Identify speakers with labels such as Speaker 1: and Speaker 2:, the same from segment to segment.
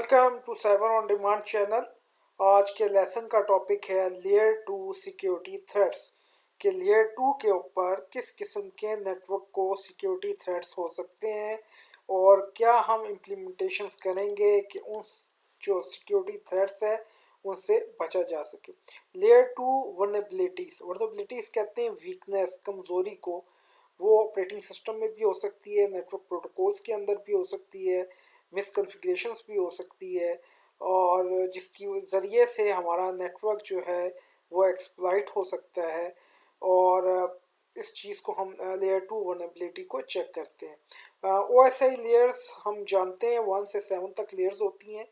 Speaker 1: Welcome to cyber on demand channel. आज के lesson का टॉपिक है लेयर 2 सिक्योरिटी थ्रेट्स कि लेयर 2 के ऊपर किस किस्म के नेटवर्क को सिक्योरिटी थ्रेट्स हो सकते हैं और क्या हम इम्प्लीमेंटेशंस करेंगे कि उन जो सिक्योरिटी थ्रेट्स है उनसे बचा जा सके। लेयर 2 वर्नेबिलिटीज़ कहते हैं वीकनेस, कमज़ोरी को। वो ऑपरेटिंग सिस्टम में भी हो सकती है, नेटवर्क प्रोटोकॉल्स के अंदर भी हो सकती है, मिसकन्फिग्रेशंस भी हो सकती है और जिसकी ज़रिए से हमारा नेटवर्क जो है वो एक्सप्लॉइट हो सकता है। और इस चीज़ को हम लेयर 2 वर्नेबिलिटी को चेक करते हैं। OSI लेयर्स हम जानते हैं 1 से 7 तक लेयर्स होती हैं।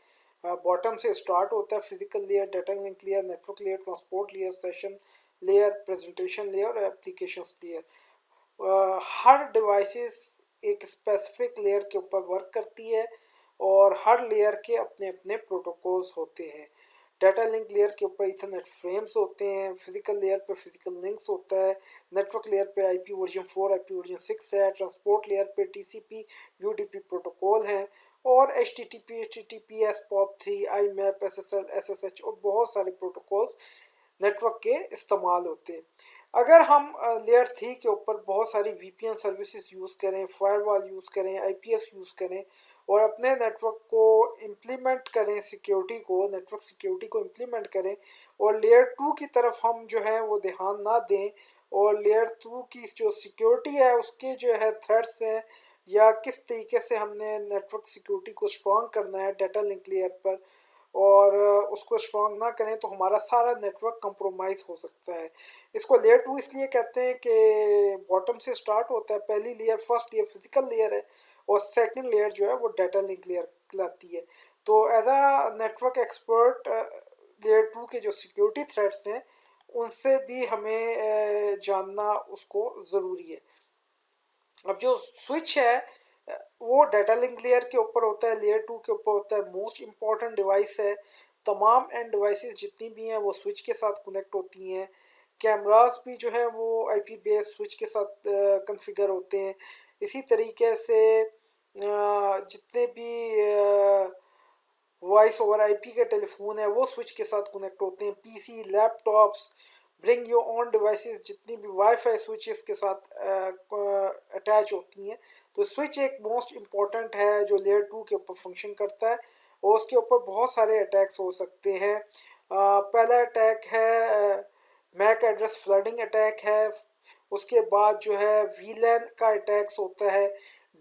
Speaker 1: बॉटम से स्टार्ट होता है physical layer, data link layer, network layer, transport layer, session layer, presentation layer और एप्लीकेशंस लेयर। हर डिवाइसेस एक स्पेसिफिक लेयर के ऊपर वर्क करती है और हर लेयर के अपने अपने प्रोटोकॉल्स होते हैं। डाटा लिंक लेयर के ऊपर इथरनेट फ्रेम्स होते हैं, फिजिकल लेयर पे फिजिकल लिंक्स होता है, नेटवर्क लेयर पे आईपी वर्जन 4 आईपी वर्जन 6 है, ट्रांसपोर्ट लेयर पे टीसीपी यूडीपी प्रोटोकॉल है और एचटीटीपी एचटीटीपीएस पॉप3 आईमैप एसएसएल एसएसएच और बहुत सारे प्रोटोकॉल्स नेटवर्क के इस्तेमाल होते हैं। अगर हम लेयर 3 के ऊपर बहुत सारी वीपीएन सर्विसेज यूज़ करें, फायरवॉल यूज़ करें, आईपीएस यूज़ करें और अपने नेटवर्क को इम्प्लीमेंट करें, सिक्योरिटी को, नेटवर्क सिक्योरिटी को इम्प्लीमेंट करें और लेयर 2 की तरफ हम जो है वो ध्यान ना दें और लेयर 2 की जो सिक्योरिटी है उसके जो है थ्रेड्स हैं या किस तरीके से हमने नेटवर्क सिक्योरिटी को स्ट्रॉन्ग करना है डाटा लिंक लेयर पर और उसको स्ट्रॉन्ग ना करें तो हमारा सारा नेटवर्क कंप्रोमाइज़ हो सकता है। इसको लेयर 2 इसलिए कहते हैं कि बॉटम से स्टार्ट होता है। पहली layer, first layer physical layer है और सेकंड लेयर जो है वो डाटा लिंक लेयर कहलाती है। तो as a network expert layer 2 के जो सिक्योरिटी थ्रेट्स हैं उनसे भी हमें जानना उसको ज़रूरी है। अब जो स्विच है वो डाटा लिंक लेयर के ऊपर होता है, लेयर 2 के ऊपर होता है। मोस्ट इम्पॉर्टेंट डिवाइस है। तमाम एंड डिवाइसेस जितनी भी हैं वो स्विच के साथ कनेक्ट होती हैं। कैमरास भी जो है वो आईपी बेस स्विच के साथ कॉन्फ़िगर होते हैं। इसी तरीके से जितने भी वॉइस ओवर आईपी के टेलीफोन है वो स्विच के साथ कनेक्ट होते हैं। PC, laptops, bring your own devices जितनी भी वाईफाई स्विचेस के साथ अटैच होती हैं। तो स्विच एक मोस्ट इम्पॉर्टेंट है जो लेयर 2 के ऊपर फंक्शन करता है और उसके ऊपर बहुत सारे अटैक्स हो सकते हैं। पहला अटैक है मैक एड्रेस फ्लडिंग अटैक है। उसके बाद जो है वीलैन का अटैक्स होता है,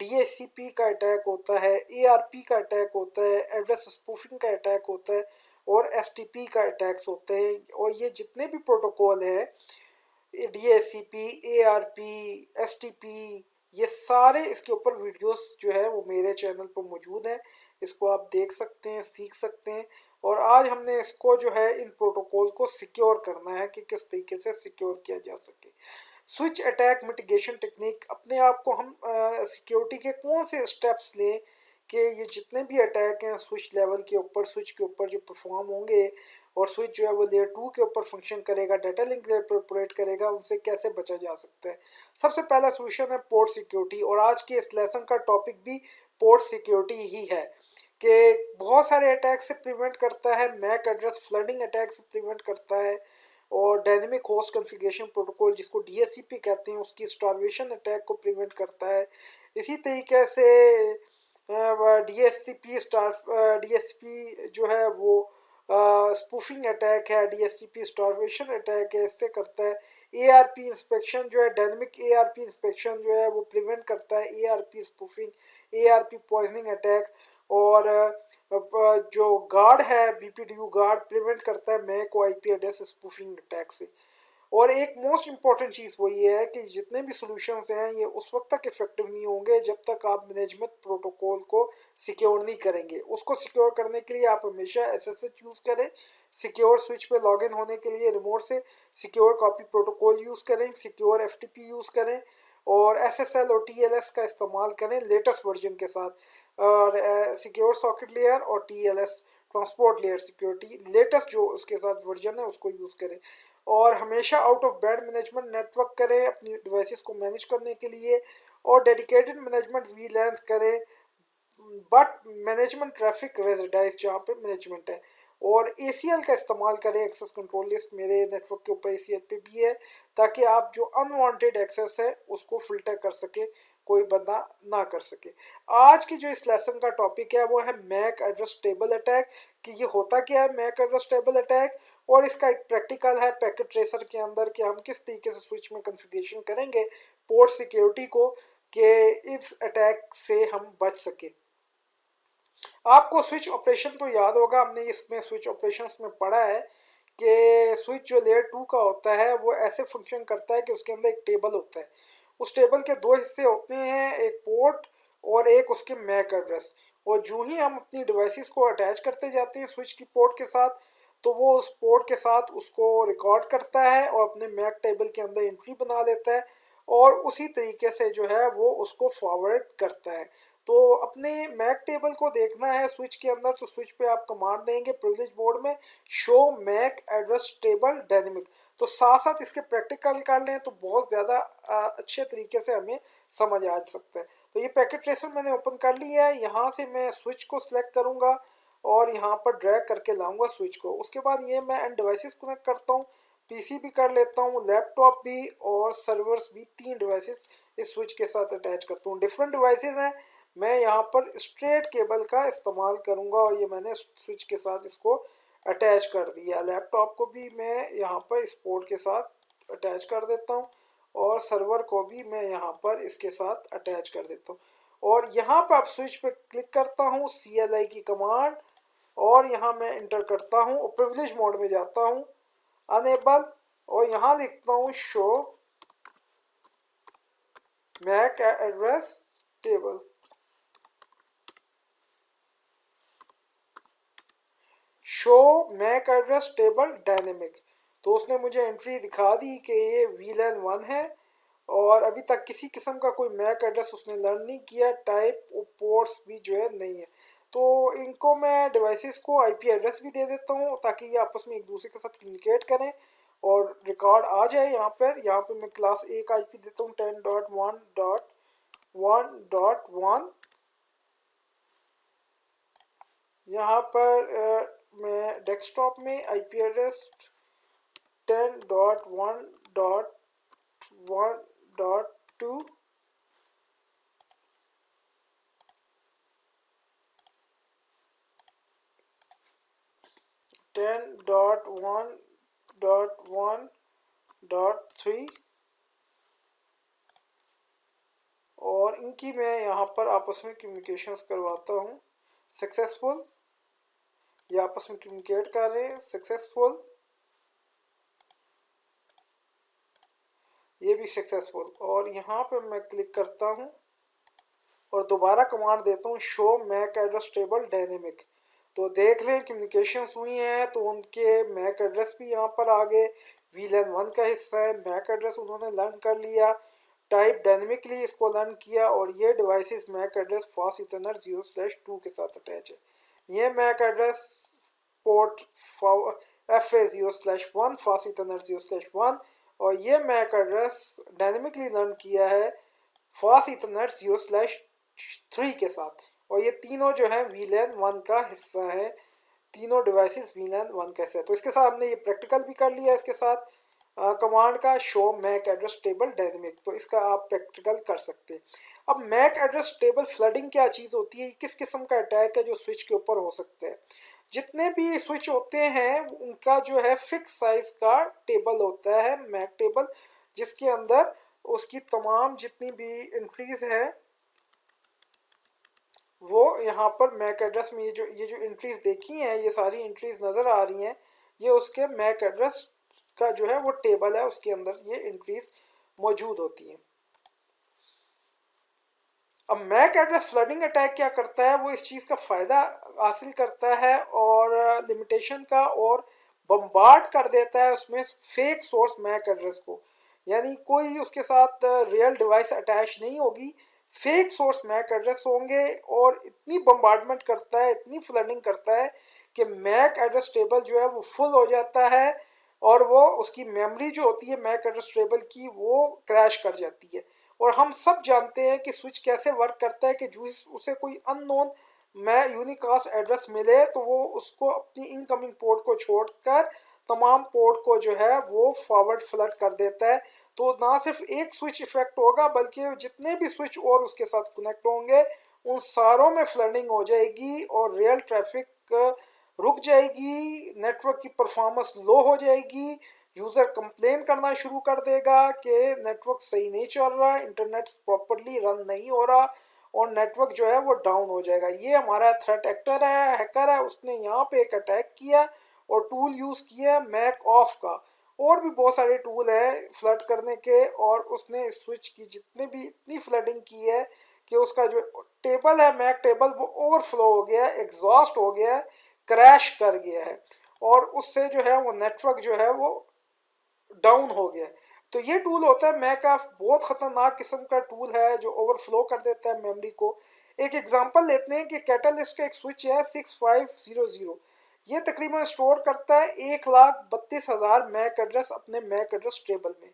Speaker 1: डीएचसीपी का अटैक होता है, एआरपी का अटैक होता है, एड्रेस स्पूफिंग का अटैक होता है और एसटीपी का अटैक्स होते हैं। और ये जितने भी प्रोटोकॉल है डीएचसीपी, एआरपी, एसटीपी, ये सारे इसके ऊपर वीडियोस जो है वो मेरे चैनल पर मौजूद हैं। इसको आप देख सकते हैं, सीख सकते हैं। और आज हमने इसको जो है इन प्रोटोकॉल को सिक्योर करना है कि किस तरीके से सिक्योर किया जा सके। स्विच अटैक मिटिगेशन टेक्निक, अपने आप को हम सिक्योरिटी के कौन से स्टेप्स लें कि ये जितने भी अटैक हैं स्विच लेवल के ऊपर, स्विच के ऊपर जो परफॉर्म होंगे और स्विच जो है वो लेयर 2 के ऊपर फंक्शन करेगा, डाटा लिंक लेयर पर ऑपरेट करेगा, उनसे कैसे बचा जा सकता है। सबसे पहला सोल्यूशन है पोर्ट सिक्योरिटी और आज के इस लेसन का टॉपिक भी पोर्ट सिक्योरिटी ही है कि बहुत सारे अटैक से प्रिवेंट करता है। मैक एड्रेस फ्लडिंग अटैक से प्रिवेंट करता है और डायनेमिक होस्ट कॉन्फ़िगरेशन प्रोटोकॉल जिसको डीएचसीपी कहते हैं उसकी स्टार्वेशन अटैक को प्रिवेंट करता है। इसी तरीके से डीएचसीपी जो है वो स्पूफिंग अटैक है, डीएचसीपी स्टार्वेशन अटैक है, इससे करता है। एआरपी इंस्पेक्शन जो है, डायनेमिक एआरपी इंस्पेक्शन जो है वो प्रिवेंट करता है ARP spoofing, ARP poisoning attack. और जो गार्ड है बीपीडीयू गार्ड प्रिवेंट करता है मैक और आईपी एड्रेस स्पूफिंग अटैक से। और एक मोस्ट इंपॉर्टेंट चीज़ वो ये है कि जितने भी सॉल्यूशंस हैं ये उस वक्त तक इफेक्टिव नहीं होंगे जब तक आप मैनेजमेंट प्रोटोकॉल को सिक्योर नहीं करेंगे। उसको सिक्योर करने के लिए आप हमेशा एसएसएच यूज़ करें। सिक्योर स्विच पे लॉगिन होने के लिए रिमोट से सिक्योर कॉपी प्रोटोकॉल यूज़ करें, सिक्योर एफटीपी यूज़ करें और एसएसएल और टीएलएस का इस्तेमाल करें लेटेस्ट वर्जन के साथ। और सिक्योर सॉकेट लेयर और TLS transport layer security latest जो उसके साथ वर्जन है उसको यूज़ करें। और हमेशा out of band management network करें अपनी डिवाइसेस को मैनेज करने के लिए और डेडिकेटेड मैनेजमेंट वीलैन करें। बट मैनेजमेंट ट्रैफिक रेजिडाइज जहाँ पे मैनेजमेंट है, और ACL का इस्तेमाल करें। एक्सेस कंट्रोल लिस्ट मेरे नेटवर्क के ऊपर ACL पे भी है, ताकि आप जो अनवांटेड एक्सेस है उसको फिल्टर कर सके, कोई बंदा ना कर सके। आज की जो इस लेसन का टॉपिक है वो है मैक एड्रेस टेबल अटैक, कि ये होता क्या है मैक एड्रेस टेबल अटैक, और इसका एक प्रैक्टिकल है पैकेट ट्रेसर के अंदर कि हम किस तरीके से स्विच में कॉन्फ़िगरेशन करेंगे पोर्ट सिक्योरिटी को, कि इस अटैक से हम बच सके। आपको स्विच ऑपरेशन तो याद होगा, हमने इसमें स्विच ऑपरेशंस में पढ़ा है कि स्विच जो लेयर 2 का होता है वो ऐसे फंक्शन करता है कि उसके अंदर एक टेबल होता है। उस टेबल के दो हिस्से होते हैं, एक पोर्ट और एक उसके मैक एड्रेस। और जो ही हम अपनी डिवाइसेस को अटैच करते जाते हैं स्विच की पोर्ट के साथ, तो वो उस पोर्ट के साथ उसको रिकॉर्ड करता है और अपने मैक टेबल के अंदर एंट्री बना लेता है, और उसी तरीके से जो है वो उसको फॉरवर्ड करता है। तो अपने मैक टेबल को देखना है स्विच के अंदर, तो स्विच पे आप कमांड देंगे प्रिविलेज मोड में show MAC address table dynamic. तो साथ साथ इसके प्रैक्टिकल कर लें तो बहुत ज़्यादा अच्छे तरीके से हमें समझ आ सकता है। तो ये पैकेट ट्रेसर मैंने ओपन कर लिया है, यहाँ से मैं स्विच को सिलेक्ट करूँगा और यहाँ पर ड्रैग करके लाऊंगा स्विच को। उसके बाद ये मैं एंड डिवाइसेस कनेक्ट करता हूँ, PC भी कर लेता हूँ, लैपटॉप भी और सर्वर्स भी, 3 डिवाइसेस इस स्विच के साथ अटैच करता हूँ। डिफरेंट डिवाइसेस हैं, मैं यहाँ पर स्ट्रेट केबल का इस्तेमाल करूँगा और ये मैंने स्विच के साथ इसको अटैच कर दिया। लैपटॉप को भी मैं यहाँ पर इस पोर्ट के साथ अटैच कर देता हूँ और सर्वर को भी मैं यहाँ पर इसके साथ अटैच कर देता हूँ। और यहाँ पर आप स्विच पे क्लिक करता हूँ, CLI की कमांड, और यहाँ मैं इंटर करता हूँ और प्रिविलेज मोड में जाता हूँ, अनेबल, और यहाँ लिखता हूँ show MAC address table. Show MAC address table dynamic. तो उसने मुझे एंट्री दिखा दी कि ये VLAN 1 है, और अभी तक किसी किस्म का कोई मैक एड्रेस उसने लर्न नहीं किया, टाइप और पोर्ट्स भी जो है नहीं है। तो इनको मैं डिवाइसेस को IP एड्रेस भी दे देता हूँ ताकि ये आपस में एक दूसरे के साथ कम्युनिकेट करें और रिकॉर्ड आ जाए। यहाँ पे मैं क्लास A का IP देता हूँ 10.1.1.1। यहाँ पर मैं डेस्कटॉप में IP address 10.1.1.2, ten dot one dot one dot three, और इनकी मैं यहाँ पर आपस में कम्युनिकेशंस करवाता हूँ। सक्सेसफुल, ये आपस में कम्युनिकेट कर रहे हैं, सक्सेसफुल, ये भी सक्सेसफुल। और यहाँ पे मैं क्लिक करता हूँ और दोबारा कमांड देता हूँ show MAC address table dynamic. तो देख लें कम्युनिकेशंस हुई हैं, तो उनके मैक एड्रेस भी यहाँ पर आ गए, VLAN 1 का हिस्सा है, मैक एड्रेस उन्होंने लर्न कर लिया, टाइप डायनेमिकली इसको लर्न किया, और ये devices MAC address fast ethernet 0/2 के साथ अटैच है। ये MAC address port FA0/1 fast ethernet 0/1, और ये मैक एड्रेस डायनेमिकली लर्न किया है फास्ट इथरनेट 0/3 के साथ। और ये तीनों जो है VLAN 1 का हिस्सा है, तीनों डिवाइसेस VLAN 1 का हिस्सा है। तो इसके साथ हमने ये प्रैक्टिकल भी कर लिया इसके साथ कमांड का show MAC address table dynamic. तो इसका आप प्रैक्टिकल कर सकते हैं। अब मैक एड्रेस टेबल फ्लडिंग क्या चीज़ होती है, किस किस्म का अटैक है जो स्विच के ऊपर हो सकता है। जितने भी स्विच होते हैं उनका जो है फिक्स साइज का टेबल होता है मैक टेबल, जिसके अंदर उसकी तमाम जितनी भी एंट्रीज है वो यहाँ पर मैक एड्रेस में ये जो एंट्रीज देखी हैं, ये सारी एंट्रीज नज़र आ रही हैं, ये उसके मैक एड्रेस का जो है वो टेबल है, उसके अंदर ये एंट्रीज मौजूद होती हैं। अब मैक एड्रेस फ्लडिंग अटैक क्या करता है, वो इस चीज़ का फ़ायदा हासिल करता है और लिमिटेशन का, और बम्बार्ड कर देता है उसमें फेक सोर्स मैक एड्रेस को। यानी कोई उसके साथ रियल डिवाइस अटैच नहीं होगी, फेक सोर्स मैक एड्रेस होंगे, और इतनी बम्बार्डमेंट करता है, इतनी फ्लडिंग करता है कि मैक एड्रेस टेबल जो है वो फुल हो जाता है, और वो उसकी मेमोरी जो होती है मैक एड्रेस टेबल की वो क्रैश कर जाती है। और हम सब जानते हैं कि स्विच कैसे वर्क करता है कि जो उसे कोई अननोन मैं यूनिकास्ट एड्रेस मिले तो वो उसको अपनी इनकमिंग पोर्ट को छोड़कर तमाम पोर्ट को जो है वो फॉरवर्ड फ्लड कर देता है। तो ना सिर्फ एक स्विच इफेक्ट होगा बल्कि जितने भी स्विच और उसके साथ कनेक्ट होंगे उन सारों में फ्लडिंग हो जाएगी और रियल ट्रैफिक रुक जाएगी, नेटवर्क की परफॉर्मेंस लो हो जाएगी, यूज़र कंप्लेन करना शुरू कर देगा कि नेटवर्क सही नहीं चल रहा, इंटरनेट प्रॉपरली रन नहीं हो रहा और नेटवर्क जो है वो डाउन हो जाएगा। ये हमारा थ्रेट एक्टर है, हैकर है, उसने यहाँ पे एक अटैक किया और टूल यूज़ किया मैक ऑफ का। और भी बहुत सारे टूल है फ्लड करने के और उसने स्विच की जितने भी इतनी फ्लडिंग की है कि उसका जो टेबल है मैक टेबल वो ओवरफ्लो हो गया है, एग्जॉस्ट हो गया है, क्रैश कर गया है और उससे जो है वो नेटवर्क जो है वो डाउन हो गया है। तो ये टूल होता है मैक ऑफ, बहुत खतरनाक किस्म का टूल है जो ओवरफ्लो कर देता है मेमोरी को। एक एग्जांपल लेते हैं कि कैटलिस्ट का एक स्विच है 6500, ये तकरीबन स्टोर करता है 1,32,000 मैक एड्रेस अपने मैक एड्रेस टेबल में।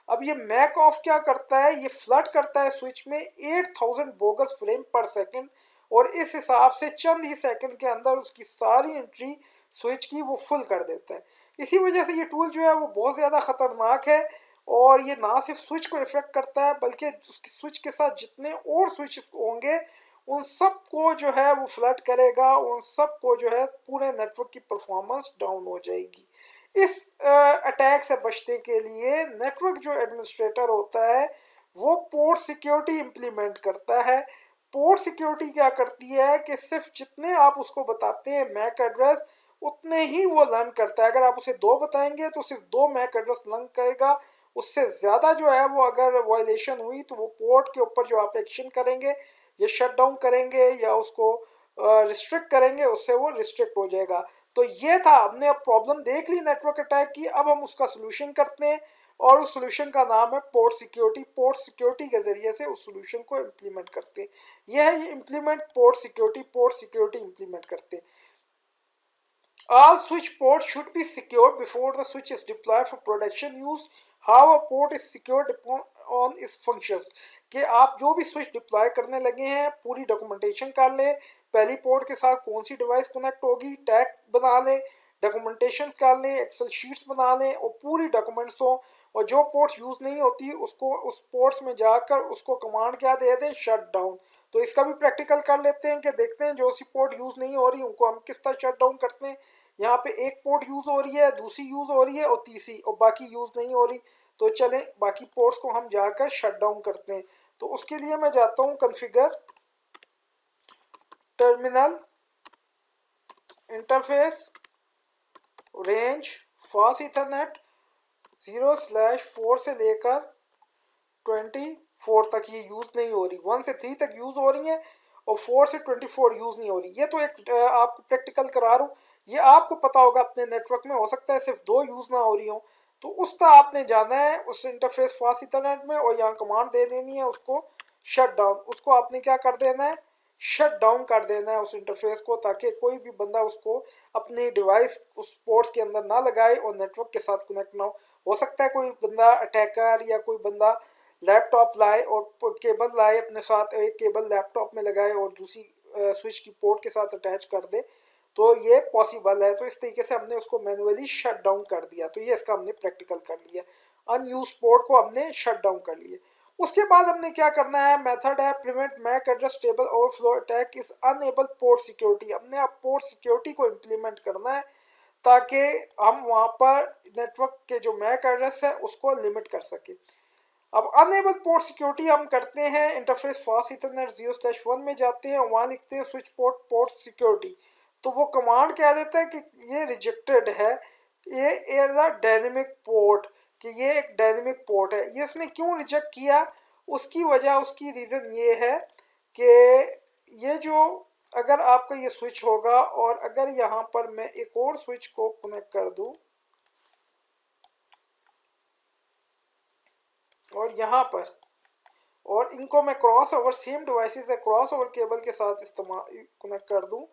Speaker 1: अब ये मैक ऑफ क्या करता है, ये फ्लड करता है स्विच में 8000 बोगस फ्रेम पर सेकंड और इस हिसाब से चंद ही सेकंड के अंदर उसकी सारी एंट्री स्विच की वो फुल कर देता है। इसी वजह से ये टूल जो है वो बहुत ज़्यादा ख़तरनाक है और ये ना सिर्फ स्विच को इफेक्ट करता है बल्कि उसकी स्विच के साथ जितने और स्विच होंगे उन सब को जो है वो फ्लड करेगा, उन सब को जो है पूरे नेटवर्क की परफॉर्मेंस डाउन हो जाएगी। इस अटैक से बचने के लिए नेटवर्क जो एडमिनिस्ट्रेटर होता है वो पोर्ट सिक्योरिटी इम्प्लीमेंट करता है। पोर्ट सिक्योरिटी क्या करती है कि सिर्फ जितने आप उसको बताते हैं मैक एड्रेस उतने ही वो लर्न करता है। अगर आप उसे 2 बताएंगे तो सिर्फ 2 मैक एड्रेस लर्न करेगा, उससे ज़्यादा जो है वो अगर वायलेशन हुई तो वो पोर्ट के ऊपर जो आप एक्शन करेंगे या शट डाउन करेंगे या उसको रिस्ट्रिक्ट करेंगे उससे वो रिस्ट्रिक्ट हो जाएगा। तो ये था, हमने अब प्रॉब्लम देख ली नेटवर्क अटैक की, अब हम उसका सोल्यूशन करते हैं और उस सोल्यूशन का नाम है पोर्ट सिक्योरिटी। पोर्ट सिक्योरिटी के ज़रिए से उस सोल्यूशन को इम्प्लीमेंट करते हैं। यह है ये इम्प्लीमेंट पोर्ट सिक्योरिटी इम्प्लीमेंट करते हैं। All switch ports should be secured before the switch is deployed for production use. How a port is secured depend on its functions. कि आप जो भी स्विच डिप्लॉय करने लगे हैं पूरी डॉक्यूमेंटेशन कर ले, पहली पोर्ट के साथ कौन सी डिवाइस कनेक्ट होगी टैग बना ले, डॉक्यूमेंटेशन कर ले, एक्सेल शीट्स बना लें और पूरी डॉक्यूमेंट्स हो। और जो पोर्ट्स यूज़ नहीं होती उसको उस पोर्ट्स में जाकर उसको कमांड क्या दे दें, शट डाउन। तो इसका भी प्रैक्टिकल कर लेते हैं कि देखते हैं जो सी पोर्ट यूज़ नहीं हो रही उनको हम किस तरह शट डाउन करते हैं। यहाँ पे एक पोर्ट यूज़ हो रही है, दूसरी यूज़ हो रही है और तीसरी और बाकी यूज़ नहीं हो रही। तो चलें बाकी पोर्ट्स को हम जाकर शट डाउन करते हैं। तो उसके लिए मैं जाता हूँ configure, terminal, interface, range, fast Ethernet 0/4 से लेकर 24 तक ये यूज़ नहीं हो रही, 1 से 3 तक यूज़ हो रही है और 4 से 24 यूज़ नहीं हो रही। ये तो एक आपको प्रैक्टिकल करा रहा हूँ, ये आपको पता होगा अपने नेटवर्क में हो सकता है सिर्फ 2 यूज़ ना हो रही हो। तो उस तरह आपने जाना है उस इंटरफेस फास्ट इथरनेट में और यहाँ कमांड दे देनी है उसको शट डाउन। उसको आपने क्या कर देना है, शट डाउन कर देना है उस इंटरफेस को, ताकि कोई भी बंदा उसको अपनी डिवाइस उस पोर्ट्स के अंदर ना लगाए और नेटवर्क के साथ कनेक्ट ना हो सकता है कोई बंदा अटैकर या कोई बंदा लैपटॉप लाए और केबल लाए अपने साथ, एक केबल लैपटॉप में लगाए और दूसरी स्विच की पोर्ट के साथ अटैच कर दे। तो ये पॉसिबल है। तो इस तरीके से हमने उसको मैनुअली शट डाउन कर दिया। तो ये इसका हमने प्रैक्टिकल कर लिया, अनयूज पोर्ट को हमने शट डाउन कर लिया। उसके बाद हमने क्या करना है, मेथड है prevent MAC address table overflow attack is enable port security. हमने अब पोर्ट सिक्योरिटी को इम्प्लीमेंट करना है ताकि हम वहाँ पर नेटवर्क के जो मैक एड्रेस है उसको लिमिट कर सके। अब अनएबल पोर्ट सिक्योरिटी हम करते हैं, इंटरफेस फास्ट इथरनेट 0/1 में जाते हैं, वहाँ लिखते हैं स्विच पोर्ट पोर्ट सिक्योरिटी। तो वो कमांड कह देता है कि ये रिजेक्टेड है, ये एज अ डायनेमिक पोर्ट, कि ये एक डायनेमिक पोर्ट है। ये इसने क्यों रिजेक्ट किया, उसकी वजह, उसकी रीज़न ये है कि ये जो अगर आपका ये स्विच होगा और अगर यहाँ पर मैं एक और स्विच को कनेक्ट कर दूँ और यहाँ पर, और इनको मैं क्रॉस ओवर सेम डिवाइसेस है क्रॉस ओवर केबल के साथ इस्तेमाल कनेक्ट कर दूं,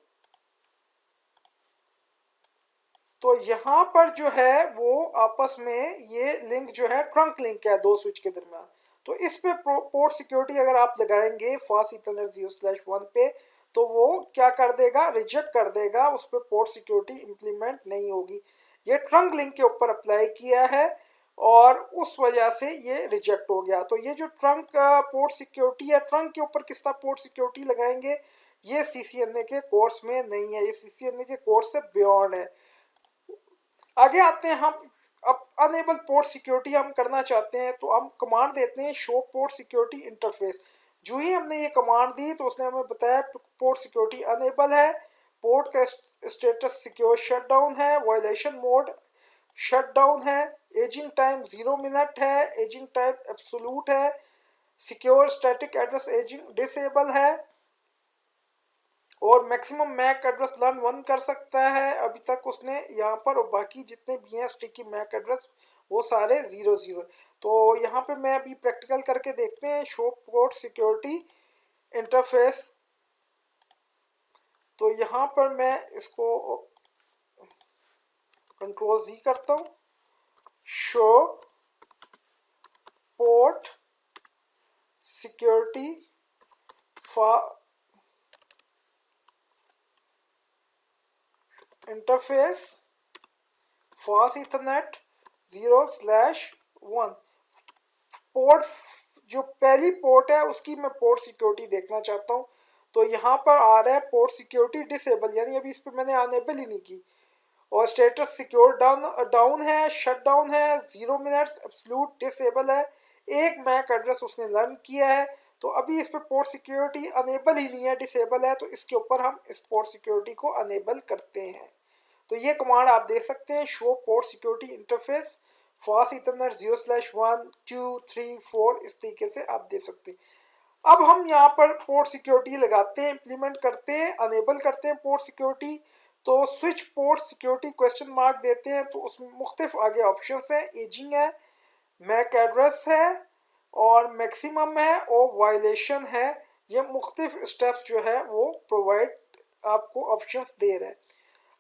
Speaker 1: तो यहाँ पर जो है वो आपस में ये लिंक जो है ट्रंक लिंक है दो स्विच के दरमियान। तो इस पे पोर्ट सिक्योरिटी अगर आप लगाएंगे फास्ट इथरनेट 0/1 पे, तो वो क्या कर देगा, रिजेक्ट कर देगा, उस पर पोर्ट सिक्योरिटी इंप्लीमेंट नहीं होगी। ये ट्रंक लिंक के ऊपर अप्लाई किया है और उस वजह से ये रिजेक्ट हो गया। तो ये जो ट्रंक पोर्ट सिक्योरिटी है, ट्रंक के ऊपर किस तरह पोर्ट सिक्योरिटी लगाएंगे, ये सीसीएनए के कोर्स में नहीं है, ये सीसीएनए के कोर्स से बियॉन्ड है। आगे आते हैं हम। अब अनेबल पोर्ट सिक्योरिटी हम करना चाहते हैं तो हम कमांड देते हैं शो पोर्ट सिक्योरिटी इंटरफेस। जो ही हमने ये कमांड दी तो उसने हमें बताया पोर्ट सिक्योरिटी अनेबल है, पोर्ट का स्टेटस सिक्योर शटडाउन है, वायलेशन मोड शटडाउन है, एजिंग टाइम 0 मिनट है, एजिंग टाइम एब्सोल्यूट है, secure static address ageing disable है, और मैक्सिमम मैक एड्रेस लर्न 1 कर सकता है अभी तक उसने यहाँ पर, और बाकी जितने भी हैं स्टिकी मैक एड्रेस वो सारे 0 तो यहाँ पे मैं अभी प्रैक्टिकल करके देखते हैं शो पोर्ट सिक्योरिटी इंटरफेस। तो यहाँ पर मैं इसको कंट्रोल Z करता हूँ, show port security interface fast ethernet 0/1। Port जो पहली पोर्ट है उसकी मैं पोर्ट सिक्योरिटी देखना चाहता हूँ। तो यहाँ पर आ रहा है पोर्ट सिक्योरिटी डिसेबल, यानी अभी इस पर मैंने अनेबल ही नहीं की, और स्टेटस सिक्योर डाउन है, शट डाउन है, 0 मिनट्स एब्सोल्यूट डिसेबल है, एक मैक एड्रेस उसने लर्न किया है। तो अभी इस पर पोर्ट सिक्योरिटी अनेबल ही नहीं है, डिसेबल है, तो इसके ऊपर हम इस पोर्ट सिक्योरिटी को अनेबल करते हैं। तो ये कमांड आप दे सकते हैं show port security interface fast ethernet 0/1 2 3 4, इस तरीके से आप दे सकते हैं। अब हम यहाँ पर पोर्ट सिक्योरिटी लगाते हैं, इंप्लीमेंट करते हैं, अनेबल करते हैं पोर्ट सिक्योरिटी। तो switch port security question mark देते हैं, तो उसमें मुख्तलिफ आगे ऑप्शंस हैं, एजिंग है, मैक एड्रेस है, और मैक्सिमम है, और वायलेशन है। ये मुख्तलिफ स्टेप्स जो है वो प्रोवाइड आपको ऑप्शंस दे रहे हैं।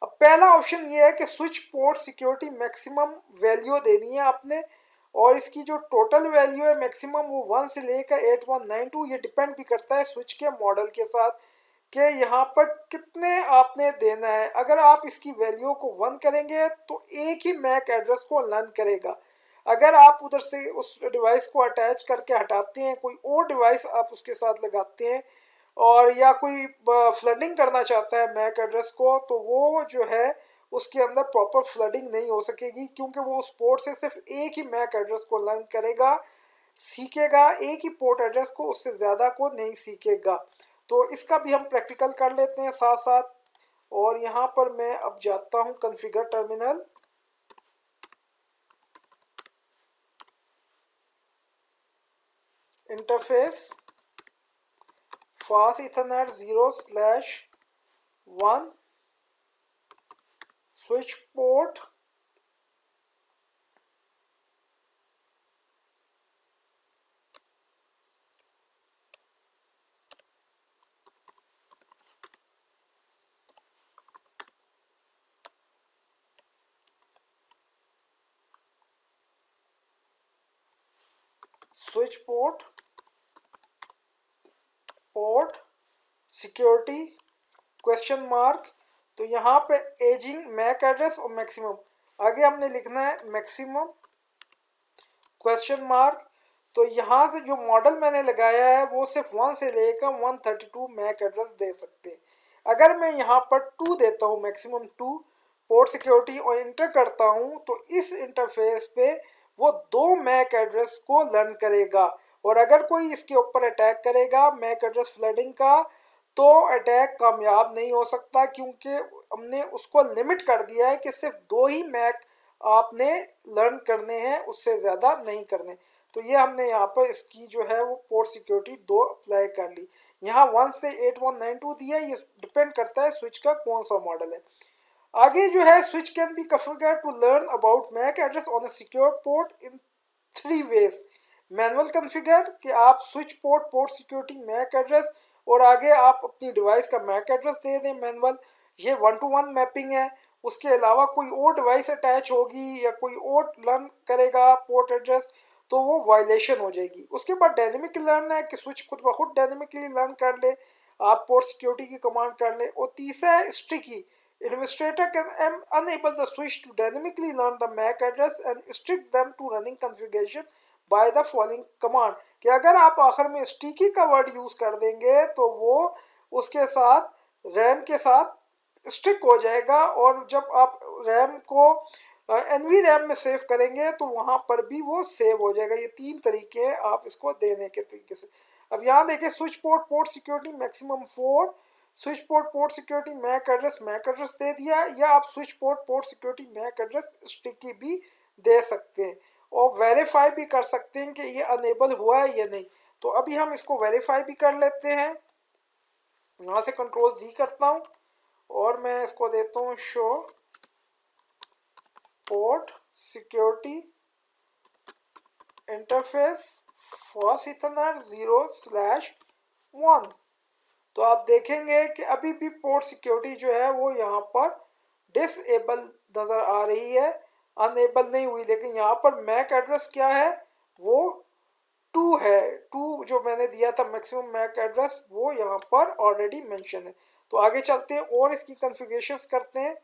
Speaker 1: अब पहला ऑप्शन ये है कि switch port security maximum value देनी है आपने, और इसकी जो टोटल वैल्यू है मैक्सिमम वो 1 से लेकर 8192, ये डिपेंड भी करता है स्विच के मॉडल के साथ कि यहाँ पर कितने आपने देना है। अगर आप इसकी वैल्यू को 1 करेंगे तो एक ही मैक एड्रेस को लर्न करेगा। अगर आप उधर से उस डिवाइस को अटैच करके हटाते हैं, कोई और डिवाइस आप उसके साथ लगाते हैं, और या कोई फ्लडिंग करना चाहता है मैक एड्रेस को, तो वो जो है उसके अंदर प्रॉपर फ्लडिंग नहीं हो सकेगी, क्योंकि वो उस पोर्ट से सिर्फ एक ही मैक एड्रेस को लर्न करेगा, सीखेगा एक ही पोर्ट एड्रेस को, उससे ज़्यादा को नहीं सीखेगा। तो इसका भी हम प्रैक्टिकल कर लेते हैं साथ साथ। और यहाँ पर मैं अब जाता हूँ configure terminal, interface fast ethernet 0/1 switch port switch port port security question mark. तो यहाँ पे एजिंग मैक एड्रेस और मैक्सिमम, आगे हमने लिखना है मैक्सिमम क्वेश्चन मार्क। तो यहाँ से जो मॉडल मैंने लगाया है वो सिर्फ 1 से लेकर 132 मैक एड्रेस दे सकते हैं। अगर मैं यहाँ पर 2 देता हूँ, मैक्सिमम 2 पोर्ट सिक्योरिटी, और इंटर करता हूँ, तो इस इंटरफेस पे वो 2 मैक एड्रेस को लर्न करेगा। और अगर कोई इसके ऊपर अटैक करेगा मैक एड्रेस फ्लडिंग का, तो अटैक कामयाब नहीं हो सकता, क्योंकि हमने उसको लिमिट कर दिया है कि सिर्फ 2 ही मैक आपने लर्न करने हैं, उससे ज़्यादा नहीं करने। तो ये हमने यहाँ पर इसकी जो है वो पोर्ट सिक्योरिटी 2 अप्लाई कर ली। यहाँ 1 से 8192 दिया, ये डिपेंड करता है स्विच का कौन सा मॉडल है। आगे जो है switch can be configure to learn about MAC address on a secure port in 3 ways. Manual configure कि आप switch port port security MAC address, और आगे आप अपनी डिवाइस का मैक एड्रेस दे दें मैनुअल, ये 1-to-1 मैपिंग है। उसके अलावा कोई और डिवाइस अटैच होगी या कोई और लर्न करेगा पोर्ट एड्रेस, तो वो वायलेशन हो जाएगी। उसके बाद डायनेमिकली लर्न है कि स्विच खुद ब खुद डायनेमिकली लर्न कर ले, आप पोर्ट सिक्योरिटी की कमांड कर ले। और तीसरा है स्ट्रिकी, administrator can enable the switch to dynamically learn the MAC address and restrict them to running configuration by the following command, कि अगर आप आखिर में स्टिकी का वर्ड यूज कर देंगे तो वो उसके साथ रैम के साथ स्टिक हो जाएगा, और जब आप रैम को एनवी रैम में सेव करेंगे तो वहां पर भी वो सेव हो जाएगा। ये तीन तरीके हैं आप इसको देने के तरीके से। अब यहाँ देखिए, switch port port security maximum 4, switch port port security MAC address दे दिया, या आप switch port port security MAC address sticky भी दे सकते हैं, और वेरीफाई भी कर सकते हैं कि ये अनेबल हुआ है या नहीं। तो अभी हम इसको वेरीफाई भी कर लेते हैं। यहाँ से कंट्रोल जी करता हूँ और मैं इसको देता हूँ show port security interface fast ethernet 0/1। तो आप देखेंगे कि अभी भी पोर्ट सिक्योरिटी जो है वो यहाँ पर डिसेबल नज़र आ रही है, अनेबल नहीं हुई। लेकिन यहाँ पर मैक एड्रेस क्या है, वो 2 है। 2 जो मैंने दिया था मैक्सिमम मैक एड्रेस, वो यहाँ पर ऑलरेडी मेंशन है। तो आगे चलते हैं और इसकी कॉन्फ़िगरेशंस करते हैं।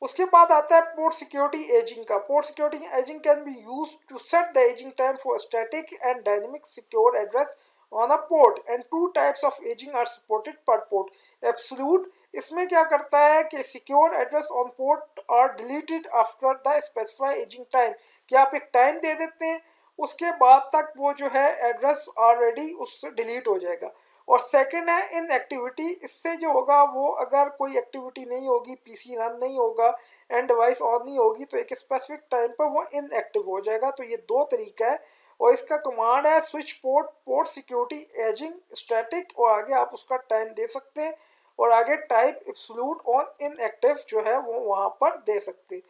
Speaker 1: उसके बाद आता है पोर्ट सिक्योरिटी एजिंग का। Port security aging can be use to set the aging time for static and dynamic secure address on a port, and 2 types of aging are supported per port. Absolute, इसमें क्या करता है कि secure address on port are deleted after the specified aging time, कि आप एक time दे देते हैं, उसके बाद तक वो जो है एड्रेस ऑलरेडी उससे डिलीट हो जाएगा। और सेकंड है इन एक्टिविटी, इससे जो होगा वो अगर कोई एक्टिविटी नहीं होगी, पीसी रन नहीं होगा एंड डिवाइस ऑन नहीं होगी, तो एक स्पेसिफिक टाइम पर वो इनएक्टिव हो जाएगा। तो ये 2 तरीका है, और इसका कमांड है switch port port security ageing static, और आगे आप उसका टाइम दे सकते हैं, और आगे टाइप एब्सोल्यूट ऑन इनएक्टिव जो है वो वहाँ पर दे सकते हैं।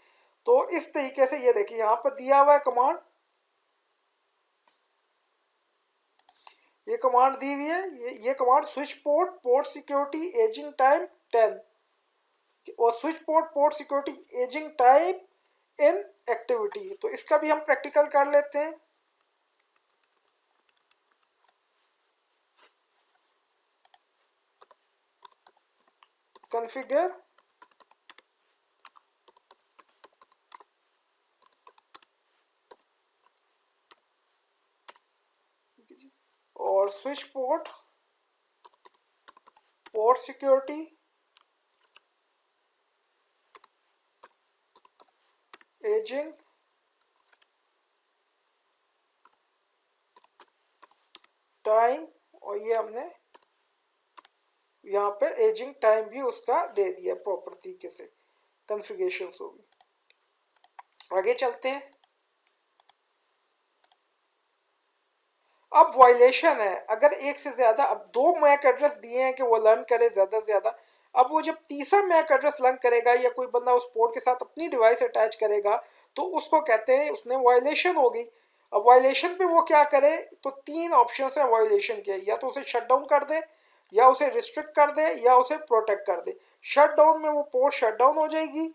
Speaker 1: तो इस तरीके से ये देखिए यहाँ पर दिया हुआ है कमांड, ये कमांड दी हुई है। ये command switch port port security ageing time 10, और switch port port security ageing time in activity. तो इसका भी हम प्रैक्टिकल कर लेते हैं। कॉन्फ़िगर और switch port port security ageing time, और ये हमने यहाँ पे एजिंग टाइम भी उसका दे दिया प्रॉपर तरीके से, कॉन्फ़िगरेशन होगी। आगे चलते हैं। अब वायलेशन है, अगर एक से ज़्यादा, अब 2 मैक एड्रेस दिए हैं कि वो लर्न करे ज़्यादा से ज़्यादा। अब वो जब तीसरा मैक एड्रेस लर्न करेगा या कोई बंदा उस पोर्ट के साथ अपनी डिवाइस अटैच करेगा, तो उसको कहते हैं उसने वायलेशन हो गई। अब वायलेशन पे वो क्या करे, तो 3 ऑप्शन है वायलेशन के, या तो उसे शट डाउन कर दे, या उसे रिस्ट्रिक्ट कर दे, या उसे प्रोटेक्ट कर दे। शट डाउन में वो पोर्ट शट डाउन हो जाएगी,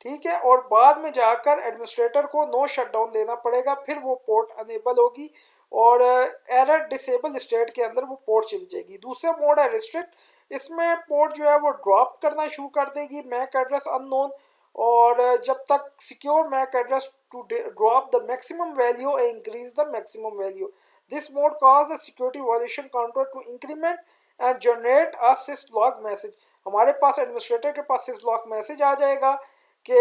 Speaker 1: ठीक है, और बाद में जाकर एडमिनिस्ट्रेटर को नो शट डाउन देना पड़ेगा, फिर वो पोर्ट अनेबल होगी, और एरर डिसेबल स्टेट के अंदर वो पोर्ट चली जाएगी। दूसरा मोड है रिस्ट्रिक्ट, इसमें पोर्ट जो है वो ड्रॉप करना शुरू कर देगी मैक एड्रेस अननोन, और जब तक secure MAC address to drop the maximum value and increase the maximum value. This mode cause the security violation counter to increment and generate a syslog message. हमारे पास administrator के पास syslog message आ जाएगा कि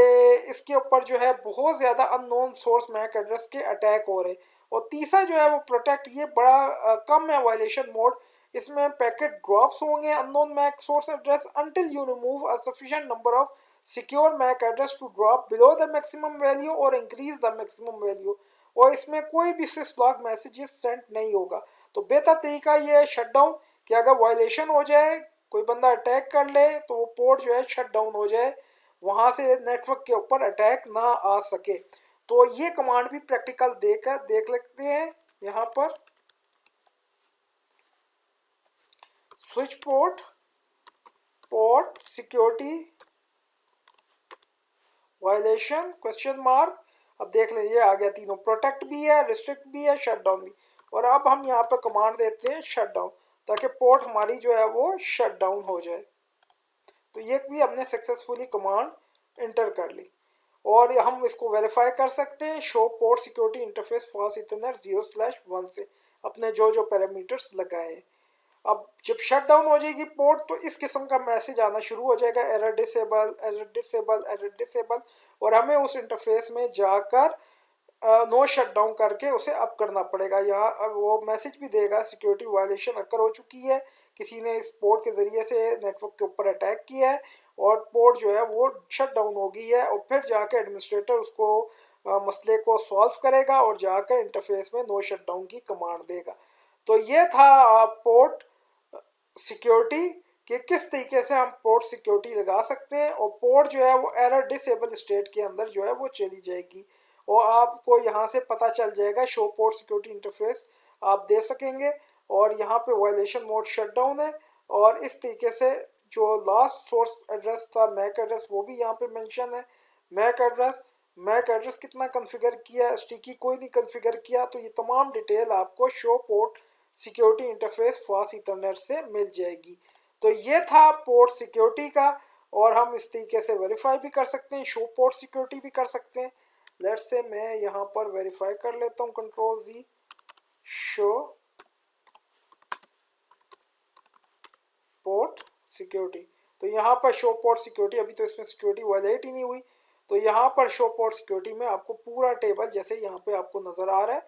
Speaker 1: इसके ऊपर जो है बहुत ज़्यादा अननोन सोर्स मैक एड्रेस के अटैक हो रहे हैं। और तीसरा जो है वो प्रोटेक्ट, ये बड़ा कम है वायलेशन मोड, इसमें पैकेट ड्रॉप्स होंगे unknown MAC source address until you remove a sufficient number of secure MAC address to drop below the maximum value और इंक्रीज द मैक्सिमम वैल्यू, और इसमें कोई भी syslog मैसेजेस सेंड नहीं होगा। तो बेहतर तरीका ये है शट डाउन, कि अगर वायलेशन हो जाए, कोई बंदा अटैक कर ले, तो वो पोर्ट जो है शट डाउन हो जाए, वहाँ से नेटवर्क के ऊपर अटैक ना आ सके। तो ये कमांड भी प्रैक्टिकल देकर देख लेते हैं। यहाँ पर switch port port security violation question mark. अब देख लें ये आ गया तीनों, प्रोटेक्ट भी है, रिस्ट्रिक्ट भी है, शट डाउन भी। और अब हम यहाँ पे कमांड देते हैं शट डाउन, ताकि पोर्ट हमारी जो है वो शट डाउन हो जाए। तो ये भी हमने सक्सेसफुली कमांड इंटर कर ली। और हम इसको वेरीफाई कर सकते हैं show port security interface fast ethernet 0/1 से, अपने जो जो पैरामीटर्स लगाए हैं। अब जब शट डाउन हो जाएगी पोर्ट तो इस किस्म का मैसेज आना शुरू हो जाएगा, error disable, error disable, error disable. और हमें उस इंटरफेस में जाकर नो शट डाउन करके उसे अप करना पड़ेगा। यहाँ अब वो मैसेज भी देगा सिक्योरिटी वायलेशन अकर हो चुकी है, किसी ने इस पोर्ट के ज़रिए से नेटवर्क के ऊपर अटैक किया है और पोर्ट जो है वो शट डाउन हो गई है। और फिर जाकर एडमिनिस्ट्रेटर उसको मसले को सॉल्व करेगा और जाकर इंटरफेस में नो शट डाउन की कमांड देगा। तो ये था पोर्ट सिक्योरिटी कि किस तरीके से हम पोर्ट सिक्योरिटी लगा सकते हैं। और पोर्ट जो है वो एरर डिसेबल स्टेट के अंदर जो है वो चली जाएगी और आपको यहाँ से पता चल जाएगा शो पोर्ट सिक्योरिटी इंटरफेस आप दे सकेंगे। और यहाँ पे वायलेशन मोड शट डाउन है। और इस तरीके से जो लास्ट सोर्स एड्रेस था मैक एड्रेस वो भी यहाँ पे मेंशन है। मैक एड्रेस कितना कॉन्फ़िगर किया, स्टिकी कोई नहीं कॉन्फ़िगर किया। तो ये तमाम डिटेल आपको show port security interface fast Ethernet से मिल जाएगी। तो ये था पोर्ट सिक्योरिटी का। और हम इस तरीके से वेरीफाई भी कर सकते हैं, शो पोर्ट सिक्योरिटी भी कर सकते हैं। लेट्स से मैं यहाँ पर वेरीफाई कर लेता हूँ, Ctrl+Z, शो पोर्ट सिक्योरिटी। तो यहाँ पर शो पोर्ट सिक्योरिटी, अभी तो इसमें सिक्योरिटी वायलेट ही नहीं हुई। तो यहाँ पर शो पोर्ट सिक्योरिटी में आपको पूरा टेबल जैसे यहाँ पे आपको नज़र आ रहा है,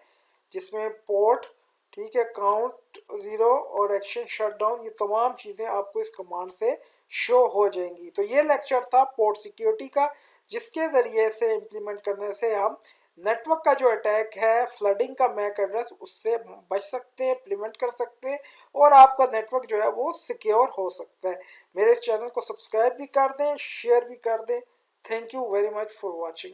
Speaker 1: जिसमें पोर्ट, ठीक है, काउंट 0 और एक्शन शट डाउन, ये तमाम चीज़ें आपको इस कमांड से शो हो जाएंगी। तो ये लेक्चर था पोर्ट सिक्योरिटी का, जिसके ज़रिए से इम्प्लीमेंट करने से हम नेटवर्क का जो अटैक है, फ्लडिंग का मैक एड्रेस, उससे बच सकते हैं, इम्प्लीमेंट कर सकते हैं और आपका नेटवर्क जो है वो सिक्योर हो सकता है। मेरे इस चैनल को सब्सक्राइब भी कर दें, शेयर भी कर दें। Thank you very much for watching.